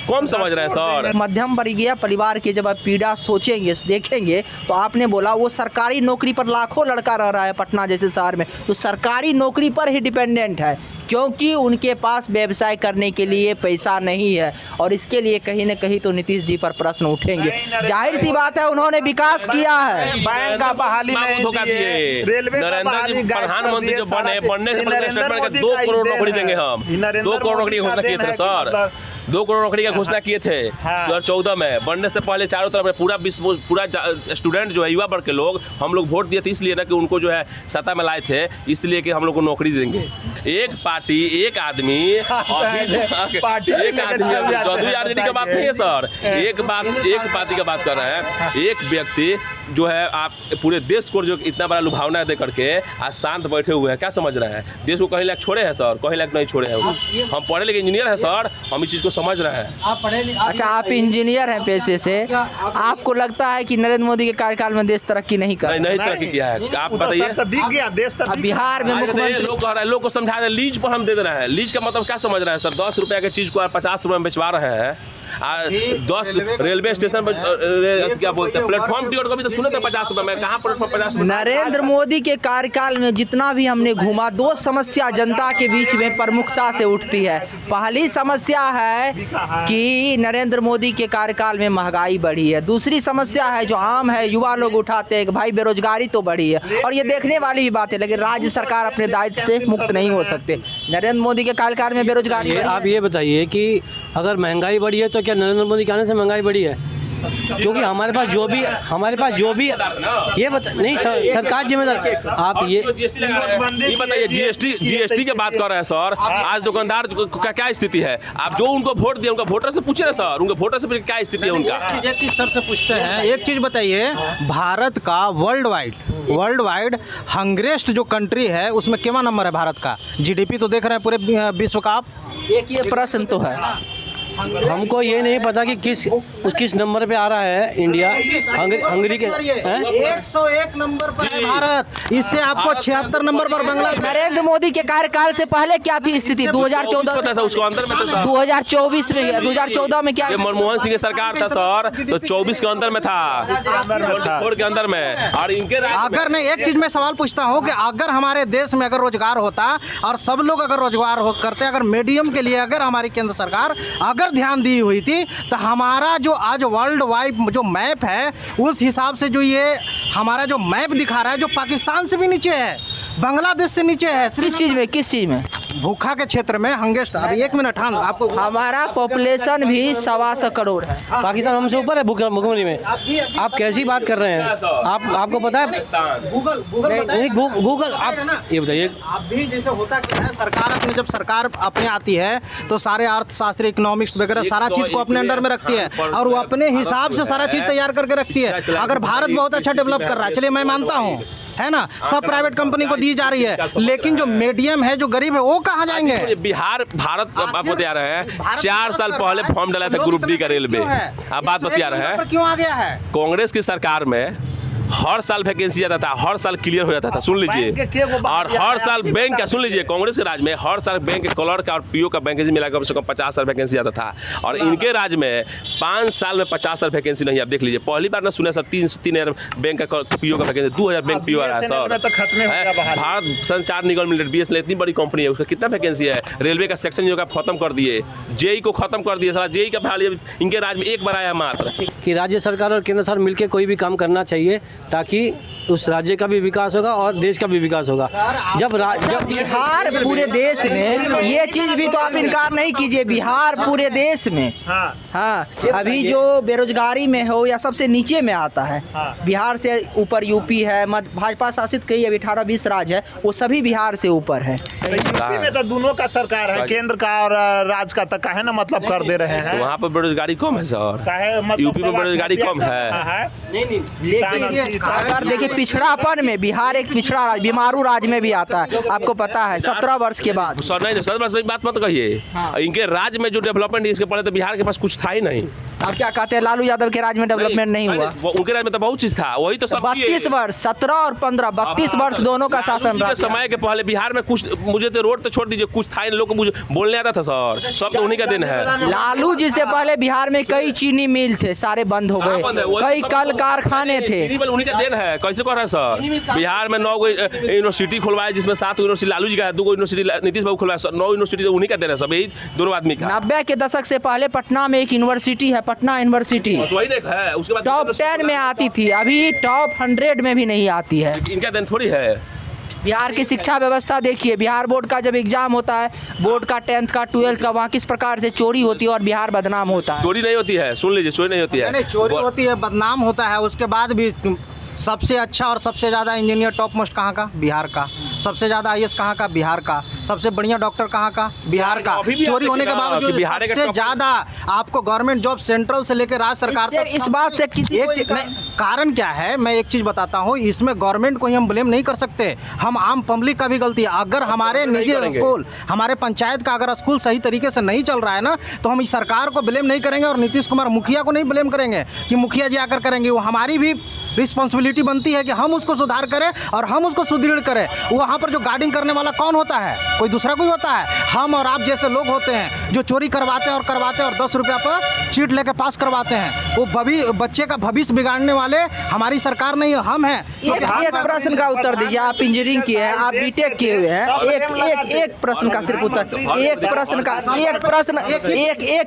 कौन समझ रहे हैं सर? मध्यम वर्गीय परिवार के जब आप पीड़ा सोचेंगे देखेंगे तो आपने बोला वो सरकारी नौकरी पर लाखों लड़का रह रहा है पटना जैसे शहर में, तो सरकारी नौकरी पर ही डिपेंडेंट है, क्योंकि उनके पास व्यवसाय करने के लिए पैसा नहीं है। और इसके लिए कहीं न कहीं तो नीतीश जी पर प्रश्न उठेंगे। जाहिर सी बात है, उन्होंने विकास किया है, बैंक का बहाली नहीं दिए, रेलवे का बहाली, प्रधानमंत्री जो बनने से पहले स्टेटमेंट के 2 करोड़ नौकरी देंगे हम। 2 करोड़ नौकरी की घोषणा किए थे सर। 2 करोड़ नौकरी का घोषणा किए थे 2014 में। बनने से पहले चारों तरफ पूरा स्टूडेंट जो है, युवा वर्ग के लोग, हम लोग वोट दिए थे इसलिए ना कि उनको जो है सत्ता में लाए थे, इसलिए कि हम लोग को नौकरी देंगे। एक पार्टी, एक आदमी, एक आदमी चौधरी आरजेडी का बात नहीं है सर। एक पार्टी का बात कर रहे हैं। एक व्यक्ति जो है, आप पूरे देश को जो इतना बड़ा लुभावना दे करके आज शांत बैठे हुए हैं, क्या समझ रहे हैं? देश को कहीं लायक छोड़े हैं सर? कहीं लायक नहीं छोड़े हैं। हम पढ़े लिखे इंजीनियर हैं सर, हम इस चीज़ को समझ रहे हैं। अच्छा, आप इंजीनियर हैं पेशे से, आपको लगता है कि नरेंद्र मोदी के कार्यकाल में देश तरक्की नहीं कर? नहीं तरक्की किया है। आप बताइए। बिहार में मुख्यमंत्री लोग को समझा रहे हैं, लीज पर हम दे रहे हैं। लीज का मतलब क्या समझ रहे हैं सर? 10 रुपये की चीज़ को आप 50 रुपये में बेचवा रहे हैं। 10 रेलवे स्टेशन पर क्या बोलते हैं प्लेटफॉर्म टिकट को भी तो सुने थे 50 रुपये में, कहाँ प्लेटफॉर्म 50 रुपये? नरेंद्र मोदी के कार्यकाल में जितना भी हमने घूमा, दो समस्या जनता के बीच में प्रमुखता से उठती है। पहली समस्या है कि नरेंद्र मोदी के कार्यकाल में महंगाई बढ़ी है। दूसरी समस्या है जो आम है, युवा लोग उठाते हैं कि भाई बेरोजगारी तो बढ़ी है, और ये देखने वाली भी बात है। लेकिन राज्य सरकार अपने दायित्व से मुक्त नहीं हो सकते। नरेंद्र मोदी के कार्यकाल में बेरोजगारी, आप ये बताइए कि अगर महंगाई बढ़ी है तो क्या नरेंद्र मोदी के आने से महंगाई बढ़ी है? क्योंकि हमारे पास जो भी ये नहीं सरकार जिम्मेदार। आप ये बताइए, जीएसटी की बात कर रहे हैं सर। आज दुकानदार का क्या स्थिति है? आप जो उनको वोट दिए उनका वोटर से पूछे ना सर, उनके वोटर से क्या स्थिति है उनका? एक चीज सर से पूछते हैं, एक चीज बताइए, भारत का वर्ल्ड वाइड हंग्रेस्ट जो कंट्री है उसमें केवा नंबर है भारत का? जीडीपी तो देख रहे हैं पूरे विश्व का आप। एक ये प्रश्न तो है, हमको ये नहीं पता कि किस नंबर पे आ रहा है इंडिया। हंगरी के 101 नंबर पर है भारत, इससे आपको 76 नंबर पर बांग्लादेश। नरेंद्र मोदी के कार्यकाल से पहले क्या थी स्थिति? 2014 उसको अंदर में था सर। 2024 में, 2014 में क्या? मनमोहन सिंह की सरकार था सर, तो 24 के अंदर में था, 24 के अंदर में। और इनके अगर नहीं, एक चीज मैं सवाल पूछता हूँ कि अगर हमारे देश में अगर रोजगार होता और सब लोग अगर रोजगार करते, अगर मीडियम के लिए अगर हमारी केंद्र सरकार अगर ध्यान दी हुई थी, तो हमारा जो आज वर्ल्ड वाइड जो मैप है उस हिसाब से जो ये हमारा जो मैप दिखा रहा है, जो पाकिस्तान से भी नीचे है, बांग्लादेश से नीचे है। किस चीज में? भूखा के क्षेत्र में हंगेस्ट। अभी 1 मिनट, हाँ आपको, हमारा पॉपुलेशन भी 125 करोड़ है। पाकिस्तान हमसे ऊपर है भूखमरी में। आप कैसी बात कर रहे हैं? आपको पता है गूगल आप ये बताइए। आप भी जैसे होता क्या है, सरकार अपनी जब सरकार अपने आती है तो सारे अर्थशास्त्री, इकोनॉमिक्स वगैरह सारा चीज को अपने अंडर में रखती है और वो अपने हिसाब से सारा चीज तैयार करके रखती है। अगर भारत बहुत अच्छा डेवलप कर रहा है, चलिए मैं मानता हूँ, है ना, सब प्राइवेट कंपनी को दी जा रही है, लेकिन जो मीडियम है, जो गरीब है, वो कहाँ जाएंगे? बिहार भारत आपको बता रहे हैं 4 साल पहले फॉर्म डाला था ग्रुप डी का रेलवे। आप बात बता रहे हैं क्यों आ गया है? कांग्रेस की सरकार में हर साल वैकेंसी जाता था, हर साल क्लियर हो जाता था, सुन लीजिए। और हर साल बैंक का, सुन लीजिए, कांग्रेस के राज में हर साल बैंक के क्लर्क और पीओ का वैकेंसी मिला कम से कम 50 साल वैकेंसी जाता था। और इनके राज में 5 साल में 50 साल वैकेंसी नहीं। आप देख लीजिए, पहली बार ना सुने सर 3,000 बैंक का पीओ का वैकेंसी, 2000 बैंक पीओ आ रहा है सर। भारत संचार निगम लिमिटेड BSNL इतनी बड़ी कंपनी है, उसका कितना वैकेंसी है? रेलवे का सेक्शन जो खत्म कर दिए, जेई को खत्म कर दिए सर। जेई का बहाली इनके राज में एक बार आया मात्र। कि राज्य सरकार और केंद्र सरकार मिलकर कोई भी काम करना चाहिए ताकि उस राज्य का भी विकास होगा और देश का भी विकास होगा। जब बिहार पूरे देश में, ये चीज भी तो आप इनकार नहीं कीजिए, बिहार पूरे देश में, हाँ, अभी जो बेरोजगारी में हो या सबसे नीचे में आता है, बिहार से ऊपर यूपी है, भाजपा शासित कई अभी 18-20 राज्य है, वो सभी बिहार से ऊपर है। यूपी में तो दोनों का सरकार है, केंद्र का और राज्य का, तो काहे ना मतलब कर दे रहे हैं। वहाँ पर बेरोजगारी कम है सर, यूपी में बेरोजगारी कम है। अगर देखिए पिछड़ापन में बिहार एक पिछड़ा राज्य, बीमारू राज्य में भी आता है, आपको पता है, 17 वर्ष के बाद। नहीं, 17 वर्ष में बात मत कहिए। इनके राज्य में जो डेवलपमेंट इसके पहले तो बिहार के पास कुछ था ही नहीं। आप क्या कहते हैं, लालू यादव के राज्य में डेवलपमेंट नहीं हुआ? उनके राज्य में तो बहुत चीज था, वही तो 32 वर्ष, 17 और 15, 32 वर्ष दोनों का शासन रहा। समय के पहले बिहार में कुछ, मुझे तो रोड तो छोड़ दीजिए, कुछ था इन लोग को मुझे बोलने आता था सर, सब तो उन्हीं का दिन है। लालू जी से पहले बिहार में कई चीनी मिल थे, सारे बंद हो गए, कई कल कारखाने थे, उन्हीं का दिन है। कैसे कह रहा है सर? बिहार में 9 यूनिवर्सिटी खुलवाया, जिसमें 7 यूनिवर्सिटी लालू जी का है, 2 यूनिवर्सिटी नीतीश बाबू खुलवाया, 9 यूनिवर्सिटी उन्हीं का दिन है, सब यही दोनों आदमी का। 90 के दशक से पहले पटना में एक यूनिवर्सिटी है, पटना यूनिवर्सिटी टॉप 10 में आती थी, अभी टॉप 100 में भी नहीं आती है। इनका दिन थोड़ी है। बिहार की शिक्षा व्यवस्था देखिए, बिहार बोर्ड का जब एग्जाम होता है, बोर्ड का 10th का 12th का, वहाँ किस प्रकार से चोरी होती है और बिहार बदनाम होता है। चोरी नहीं होती है, सुन लीजिए, चोरी नहीं होती है, नहीं चोरी होती है, बदनाम होता है। उसके बाद भी सबसे अच्छा और सबसे ज़्यादा इंजीनियर टॉप मोस्ट कहाँ का? बिहार का। सबसे ज़्यादा IAS कहाँ का? बिहार का। सबसे बढ़िया डॉक्टर कहाँ का? बिहार का। चोरी होने के बावजूद सबसे ज़्यादा आपको गवर्नमेंट जॉब सेंट्रल से लेकर राज्य सरकार तक, इस बात से किसी एक कारण क्या है, मैं एक चीज़ बताता हूँ, इसमें गवर्नमेंट को ही हम ब्लेम नहीं कर सकते, हम आम पब्लिक का भी गलती है। अगर हमारे निजी स्कूल, हमारे पंचायत का अगर स्कूल सही तरीके से नहीं चल रहा है ना, तो हम इस सरकार को ब्लेम नहीं करेंगे और नीतीश कुमार मुखिया को नहीं ब्लेम करेंगे कि मुखिया जी आकर करेंगे। वो हमारी भी रिस्पॉन्सिबिलिटी बनती है कि हम उसको सुधार करें और हम उसको सुदृढ़ करें। वहाँ पर जो गार्डिंग करने वाला कौन होता है? कोई दूसरा कोई होता है? हम और आप जैसे लोग होते हैं जो चोरी करवाते हैं और 10 रुपया पर चीट लेके पास करवाते हैं। वो बच्चे का भविष्य बिगाड़ने वाले हमारी सरकार नहीं है, हम हैं। एक प्रश्न का उत्तर दीजिए। आप इंजीनियरिंग किए हैं, आप बीटेक किए हुए हैं, एक प्रश्न का सिर्फ उत्तर, एक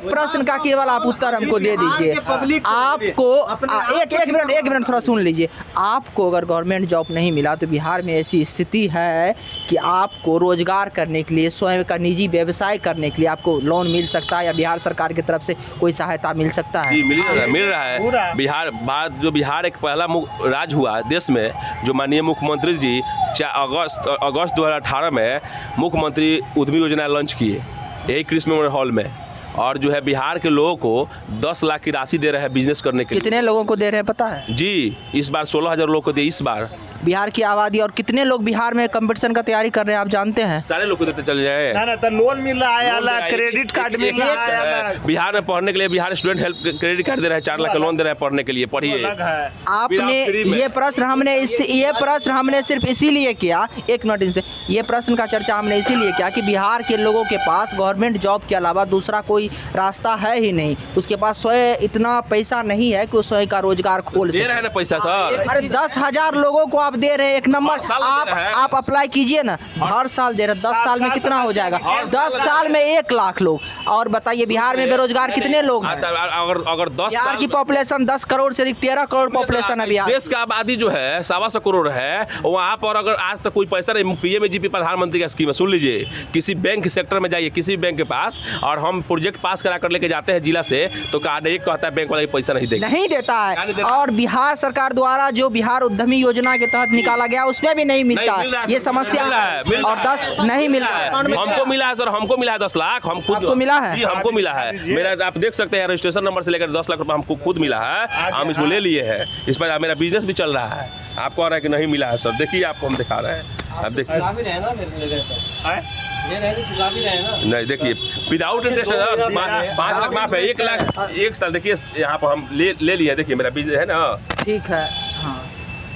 प्रश्न का केवल आप उत्तर हमको दे दीजिए। आपको एक मिनट थोड़ा सुन लीजिए। आपको अगर गवर्नमेंट जॉब नहीं मिला तो बिहार में ऐसी स्थिति है कि आपको रोजगार करने के लिए, स्वयं का निजी व्यवसाय करने के लिए आपको लोन मिल सकता है या बिहार सरकार की तरफ से कोई सहायता मिल सकता है? जी मिल रहा है। बिहार एक पहला राज्य हुआ देश में जो माननीय मुख्यमंत्री जी अगस्त 2018 में मुख्यमंत्री उद्यमी योजना लॉन्च किए यही कृष्ण मेमोरियल हॉल में। और जो है बिहार के लोगों को 10 लाख की राशि दे रहे हैं बिजनेस करने के लिए। कितने लोगों को दे रहे हैं पता है? जी इस बार 16,000 लोगों को दे इस बार। बिहार की आबादी और कितने लोग बिहार में कंपटीशन का तैयारी कर रहे हैं आप जानते हैं? सारे लोग को देते चल जाए ना तो लोन मिल रहा है अलग, क्रेडिट कार्ड मिल रहा है अलग। बिहार में पढ़ने के लिए Bihar student help credit card दे रहा है, 4 लाख का लोन दे रहा है पढ़ने के लिए, पढ़िए। आपने ये प्रश्न हमने सिर्फ इसीलिए किया, एक मिनट इनसे, ये प्रश्न का चर्चा हमने इसीलिए किया कि बिहार के लोगों के पास गवर्नमेंट जॉब के अलावा दूसरा कोई रास्ता है ही नहीं। उसके पास स्वयं इतना पैसा नहीं है कि वो स्वयं का रोजगार खोल सके। दे रहे हैं ना पैसा सर। अरे 10,000 लोगों को आप दे रहे हैं, एक नंबर। आप अप्लाई कीजिए ना, हर साल दे रहे हैं। 10 साल में कितना हो जाएगा? 10 साल में 1 लाख लोग। और बताइए बिहार में बेरोजगार कितने लोग हैं? अगर 10 बिहार की पॉपुलेशन 10 करोड़ से अधिक, 13 करोड़ पॉपुलेशन है बिहार। देश का आबादी जो है 125 करोड़ है वहाँ पर। अगर आज तक कोई पैसा नहीं, पीएमजीपी प्रधानमंत्री का स्कीम है, सुन लीजिए। किसी बैंक सेक्टर में जाइए, किसी बैंक के पास, और हम प्रोजेक्ट पास करा कर लेके जाते हैं जिला से, तो कार्ड एक कहता है बैंक वाला पैसा नहीं देगा, नहीं देता है। और बिहार सरकार द्वारा जो बिहार उद्यमी योजना के तहत निकाला गया उसमें भी नहीं मिलता है। ये समस्या है। और 10 नहीं मिल रहा है। हमको मिला है सर, हमको मिला है 10 लाख। हम खुद आपको मिला है? जी हमको मिला है। मेरा आप देख सकते हैं रजिस्ट्रेशन नंबर से लेकर 10 लाख रुपए हमको खुद मिला है। हम इसको ले लिए हैं, इस पर मेरा बिजनेस भी चल रहा है। आपको आ रहा है कि नहीं मिला है सर? देखिए आपको हम दिखा रहे हैं, आप देखिए। नहीं देखिए विदाउट इंटरेस्ट 5 लाख माफ है, 1 लाख 1 साल। देखिए यहाँ पर हम ले लिए, देखिए मेरा बिजनेस है ना। ठीक है, हाँ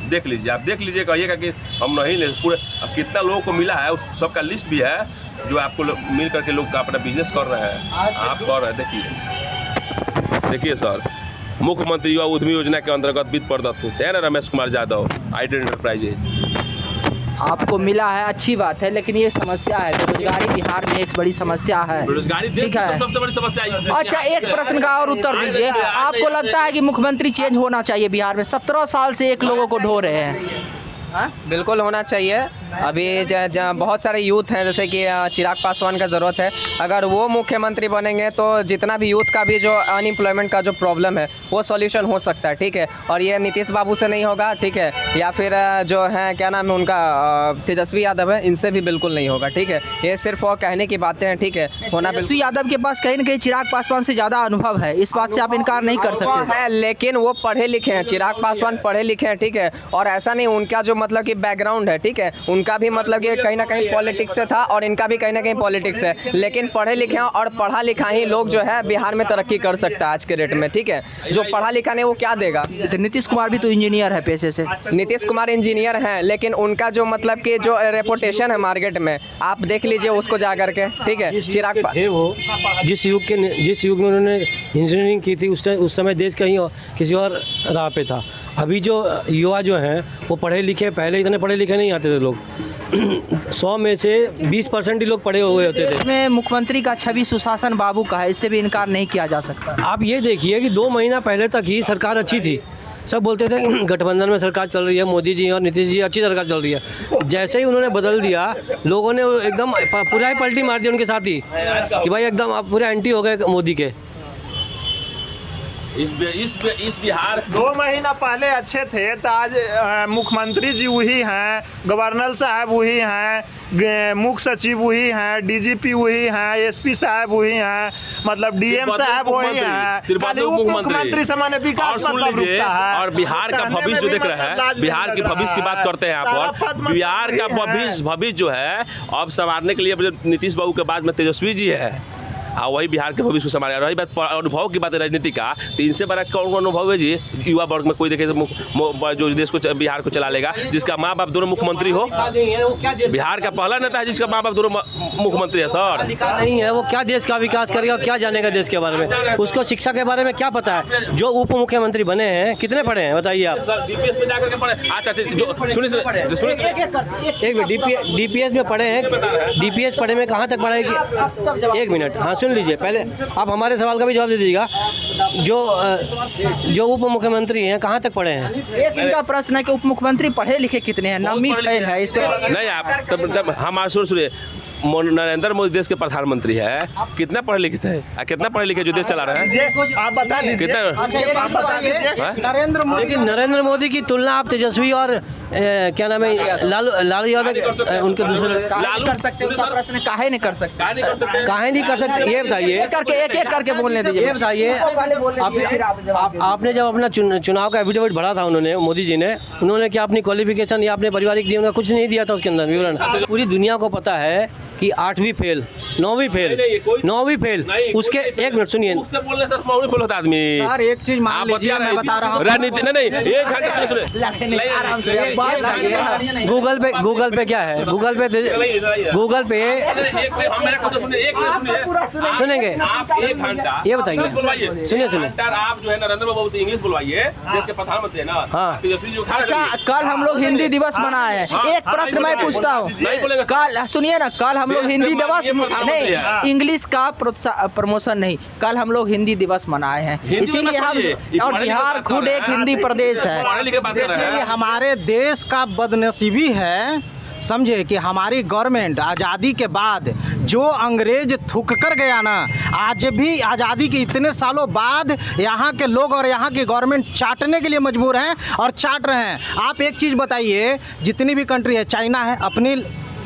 देख लीजिए, आप देख लीजिए, कहिएगा कि हम नहीं ले पूरे। अब कितना लोगों को मिला है उस सबका लिस्ट भी है जो आपको मिल करके लोग अपना बिजनेस कर रहे हैं। आप कर रहे हैं, देखिए सर, मुख्यमंत्री युवा उद्यमी योजना के अंतर्गत वित्त प्रदत्त है ना रमेश कुमार यादव, आइडियल एंटरप्राइजेज। आपको मिला है, अच्छी बात है, लेकिन ये समस्या है, बेरोजगारी बिहार में एक बड़ी समस्या है। बेरोजगारी देश की सबसे बड़ी समस्या है। अच्छा एक प्रश्न का और उत्तर दीजिए। आपको लगता है कि मुख्यमंत्री चेंज होना चाहिए बिहार में? 17 साल से एक लोगों को ढो रहे हैं। बिल्कुल होना चाहिए। अभी बहुत सारे यूथ हैं, जैसे कि चिराग पासवान का ज़रूरत है। अगर वो मुख्यमंत्री बनेंगे तो जितना भी यूथ का भी जो अनएम्प्लॉयमेंट का जो प्रॉब्लम है वो सॉल्यूशन हो सकता है, ठीक है। और ये नीतीश बाबू से नहीं होगा, ठीक है, या फिर जो है क्या नाम है उनका, तेजस्वी यादव है, इनसे भी बिल्कुल नहीं होगा, ठीक है। ये सिर्फ वो कहने की बातें हैं, ठीक है। होना तेजस्वी यादव के पास कहीं ना कहीं चिराग पासवान से ज़्यादा अनुभव है, इस बात से आप इनकार नहीं कर सकते है, लेकिन वो पढ़े लिखे हैं। चिराग पासवान पढ़े लिखे हैं, ठीक है। और ऐसा नहीं, उनका जो मतलब कि बैकग्राउंड है, ठीक है, उनका भी मतलब कि कहीं ना कहीं पॉलिटिक्स से था और इनका भी कहीं ना कहीं पॉलिटिक्स है। लेकिन पढ़े लिखे और पढ़ा लिखा ही लोग जो है बिहार में तरक्की कर सकता है आज के रेट में, ठीक है। जो पढ़ा लिखा नहीं वो क्या देगा? तो नीतीश कुमार भी तो इंजीनियर है पेशे से। नीतीश कुमार इंजीनियर हैं, लेकिन उनका जो मतलब कि जो रेपुटेशन है मार्केट में, आप देख लीजिए उसको जा करके, ठीक है। चिराग थे वो जिस युग में उन्होंने इंजीनियरिंग की थी उस समय देश कहीं किसी और राह पे था। अभी जो युवा जो हैं वो पढ़े लिखे, पहले इतने पढ़े लिखे नहीं आते थे लोग। 100 में से 20% ही लोग पढ़े हुए होते थे। इसमें मुख्यमंत्री का छवि सुशासन बाबू का है, इससे भी इनकार नहीं किया जा सकता। आप ये देखिए कि 2 महीना पहले तक ही सरकार अच्छी थी। सब बोलते थे गठबंधन में सरकार चल रही है, मोदी जी और नीतीश जी अच्छी सरकार चल रही है। जैसे ही उन्होंने बदल दिया, लोगों ने एकदम पूरा ही पलटी मार दी उनके साथ ही कि भाई एकदम आप पूरे एंटी हो गए मोदी के। इस बिहार 2 महीना पहले अच्छे थे तो आज मुख्यमंत्री जी वही हैं, गवर्नर साहब वही हैं, मुख्य सचिव वही हैं, डीजीपी वही हैं, एसपी साहब वही हैं, मतलब डीएम साहब वही हैं। खाली मुख्यमंत्री सामान्य विकास मतलब रुकता है। और बिहार का भविष्य जो देख रहा है, बिहार की भविष्य की बात करते हैं यहाँ पर। बिहार का भविष्य जो है अब संवारने के लिए नीतीश बाबू के बाद में तेजस्वी जी है। और वही बिहार के भविष्य को संभालेगा। रही बात अनुभव की बात है राजनीति का, तो इनसे बड़ा कौन कौन अनुभव है जी युवा वर्ग में? कोई देखे जो देश को बिहार को चला लेगा, जिसका माँ बाप दोनों मुख्यमंत्री हो। बिहार का पहला नेता है जिसका माँ बाप दोनों मुख्यमंत्री है सर। नहीं है वो क्या देश का विकास करेगा, क्या जानेगा देश के बारे में? उसको शिक्षा के बारे में क्या पता है? जो उप मुख्यमंत्री बने हैं कितने पढ़े हैं बताइए आप? डीपीएस में जाकर के पढ़े। अच्छा जो सुनिए एक मिनट, डीपीएस में पढ़े हैं, डीपीएस पढ़े में कहाँ तक पढ़े कि? एक मिनट, हाँ सुन लीजिए, पहले आप हमारे सवाल का भी जवाब दे दीजिएगा। जो उप मुख्यमंत्री हैं कहाँ तक पढ़े हैं? एक इनका प्रश्न है कि उप मुख्यमंत्री पढ़े लिखे कितने हैं? नवमी फेल है इस पर नहीं आप तब हमारे सुनिए, नरेंद्र मोदी देश के प्रधानमंत्री है, कितना पढ़े लिखे थे? कितना पढ़े लिखे जो देश चला रहे हैं? आप बता दीजिए। कितना? नरेंद्र मोदी, लेकिन नरेंद्र मोदी की तुलना आप तेजस्वी और क्या नाम है लालू यादव उनके दूसरे कर सकते हैं? उनका प्रश्न काहे नहीं कर सकते? काहे नहीं कर सकते ये बताइए। एक एक करके बोलने दीजिए। ये बताइए, आपने जब अपना चुनाव का एफिडेविट भरा था उन्होंने, मोदी जी ने, उन्होंने क्या अपनी क्वालिफिकेशन या अपने पारिवारिक जीवन का कुछ नहीं दिया था उसके अंदर विवरण? पूरी दुनिया को पता है कि 8वीं फेल, 9वीं फेल, 9वीं फेल, उसके एक मिनट सुनिए। बोलने सर मौनी बोल होता आदमी। सर एक चीज मान लीजिए, मैं बता रहा हूँ राजनीति नहीं एक घंटे सुनिए। गूगल पे क्या है? गूगल पे सुनेंगे आप 1 घंटा ये बताइए। सुनिए सुनिए आप जो है नरेंद्र बाबू से इंग्लिश बुलवाइए, देश के प्रधानमंत्री है ना। हाँ। तेजस्वी जी अच्छा, कल हम लोग हिंदी दिवस मनाए हैं। एक प्रश्न मैं पूछता हूँ, कल सुनिए ना, कल हम लोग हिंदी दिवस नहीं, इंग्लिश का प्रमोशन नहीं, कल हम लोग हिंदी दिवस मनाए हैं, इसीलिए हम, और बिहार खुद एक हिंदी प्रदेश है। ये हमारे देश का बदनसीबी है, समझे, कि हमारी गवर्नमेंट आज़ादी के बाद जो अंग्रेज थूक कर गया ना, आज भी आज़ादी के इतने सालों बाद यहाँ के लोग और यहाँ की गवर्नमेंट चाटने के लिए मजबूर हैं और चाट रहे हैं। आप एक चीज़ बताइए, जितनी भी कंट्री है, चाइना है अपनी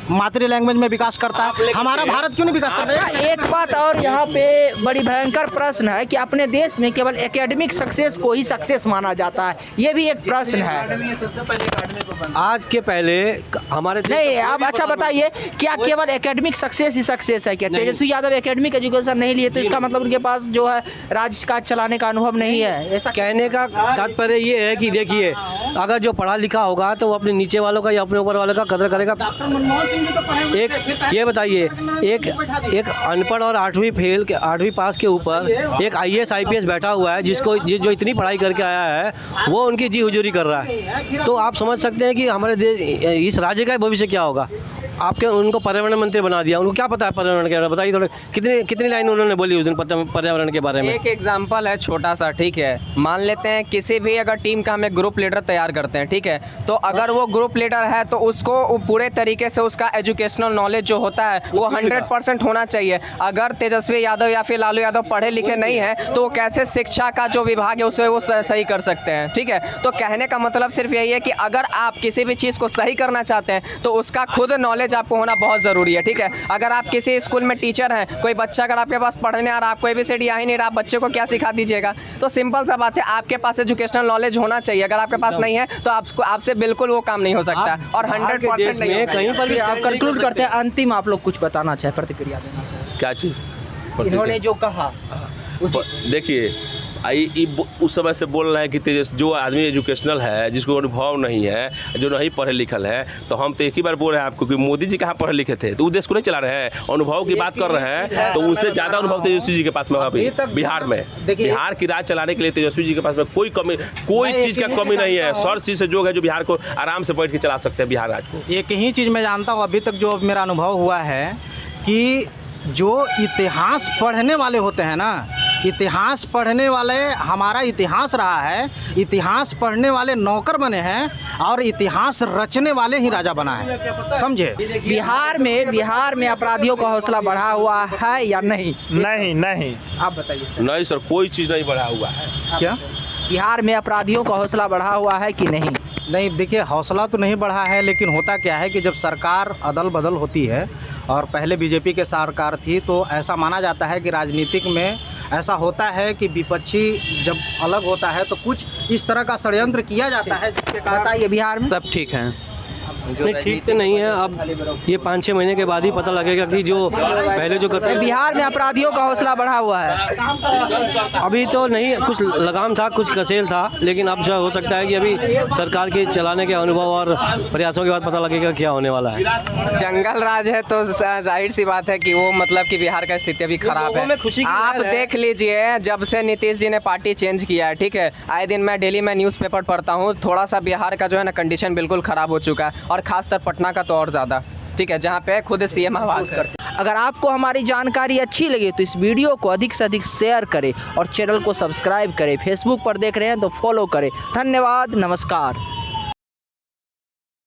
मातृ लैंग्वेज में विकास करता है, हमारा भारत क्यों नहीं विकास करता है? एक बात और यहाँ पे बड़ी भयंकर प्रश्न है कि अपने देश में केवल एकेडमिक सक्सेस को ही सक्सेस माना जाता है, ये भी एक प्रश्न है। आज के पहले हमारे नहीं, आप अच्छा बताइए, क्या केवल एकेडमिक सक्सेस ही सक्सेस है क्या? तेजस्वी यादव एकेडमिक एजुकेशन नहीं लिए तो इसका मतलब उनके पास जो है राजकाज चलाने का अनुभव नहीं है, ऐसा कहने का तात्पर्य ये है कि देखिए, अगर जो पढ़ा लिखा होगा तो वो अपने नीचे वालों का या अपने ऊपर वालों का कदर करेगा। एक ये बताइए, एक अनपढ़ और 8वीं फेल के 8वीं पास के ऊपर एक IAS IPS बैठा हुआ है, जिसको जो इतनी पढ़ाई करके आया है, वो उनकी जी हुजूरी कर रहा है। तो आप समझ सकते हैं कि हमारे देश, इस राज्य का भविष्य क्या होगा। आपके उनको पर्यावरण मंत्री बना दिया, उनको क्या पता है पर्यावरण के बारे में? बताइए थोड़े, कितनी लाइन उन्होंने बोली उस दिन पर्यावरण के बारे में? एक एग्जांपल है छोटा सा, ठीक है, मान लेते हैं किसी भी अगर टीम का हम एक ग्रुप लीडर तैयार करते हैं, ठीक है, तो अगर वो ग्रुप लीडर है तो उसको पूरे तरीके से उसका एजुकेशनल नॉलेज जो होता है वो 100% होना चाहिए। अगर तेजस्वी यादव या फिर लालू यादव पढ़े लिखे नहीं है तो कैसे शिक्षा का जो विभाग है उसे वो सही कर सकते हैं? ठीक है, तो कहने का मतलब सिर्फ यही है कि अगर आप किसी भी चीज़ को सही करना चाहते हैं तो उसका खुद नॉलेज आपको होना बहुत ज़रूरी है। ठीक है, अगर आप किसी स्कूल में टीचर हैं, कोई बच्चा अगर आपके पास पढ़ने आ रहा, आपको ABCD आ ही नहीं रहा, आप बच्चे को क्या सिखा दीजिएगा? तो सिंपल सा बात है, आपके पास एजुकेशनल नॉलेज होना चाहिए। अगर आपके पास नहीं है तो आपसे बिल्कुल वो काम नहीं हो सकता और 100% नहीं होगा। कहीं पर भी आप कंक्लूड करते हैं, अंतिम आप लोग कुछ बताना चाहे, प्रतिक्रिया देना चाहे? क्या चीज़ इन्होंने जो कहा देखिए, उस समय से बोल रहे हैं कि जो आदमी एजुकेशनल है, जिसको अनुभव नहीं है, जो नहीं पढ़े लिखल है, तो हम तो एक ही बार बोल रहे हैं आपको कि मोदी जी कहाँ पढ़े लिखे थे, तो वो देश को नहीं चला रहे हैं। अनुभव की बात कर रहे हैं तो उनसे ज़्यादा अनुभव तेजस्वी जी के पास में बिहार में, बिहार की राज चलाने के लिए तेजस्वी जी के पास में कोई कमी, कोई चीज़ का कमी नहीं है। हर चीज़ से जो है, जो बिहार को आराम से बैठ के चला सकते हैं बिहार राज्य को। एक ही चीज़ मैं जानता हूँ अभी तक जो मेरा अनुभव हुआ है कि जो इतिहास पढ़ने वाले होते हैं ना, इतिहास पढ़ने वाले, हमारा इतिहास रहा है, इतिहास पढ़ने वाले नौकर बने हैं और इतिहास रचने वाले ही राजा बना है, समझे। बिहार में अपराधियों का हौसला बढ़ा हुआ है या नहीं? नहीं आप बताइए सर। नहीं सर, कोई चीज़ नहीं बढ़ा हुआ है। क्या बिहार में अपराधियों का हौसला बढ़ा हुआ है कि नहीं? नहीं, देखिए, हौसला तो नहीं बढ़ा है, लेकिन होता क्या है कि जब सरकार अदल बदल होती है और पहले बीजेपी के सरकार थी, तो ऐसा माना जाता है कि राजनीतिक में ऐसा होता है कि विपक्षी जब अलग होता है तो कुछ इस तरह का षड्यंत्र किया जाता है, जिसके कारण। बताइए, बिहार में सब ठीक है। नहीं ठीक तो नहीं है। अब ये 5-6 महीने के बाद ही पता लगेगा कि जो पहले जो करते बिहार में अपराधियों का हौसला बढ़ा हुआ है। अभी तो नहीं, कुछ लगाम था, कुछ कसेल था, लेकिन अब जो हो सकता है कि अभी सरकार के चलाने के अनुभव और प्रयासों के बाद पता लगेगा क्या होने वाला है। जंगल राज है तो जाहिर सी बात है कि वो मतलब कि बिहार का स्थिति अभी खराब लोगों में खुशी है। की आप लहर है। देख लीजिए, जब से नीतीश जी ने पार्टी चेंज किया है, ठीक है, आए दिन मैं डेली में न्यूज़पेपर पढ़ता हूँ, थोड़ा सा बिहार का जो है ना कंडीशन बिल्कुल ख़राब हो चुका है, और ख़ासकर पटना का तो और ज़्यादा, ठीक है, जहाँ पे खुद सीएम आवाज़ करते हैं। अगर आपको हमारी जानकारी अच्छी लगी तो इस वीडियो को अधिक से अधिक शेयर करें और चैनल को सब्सक्राइब करें। फेसबुक पर देख रहे हैं तो फॉलो करें। धन्यवाद, नमस्कार।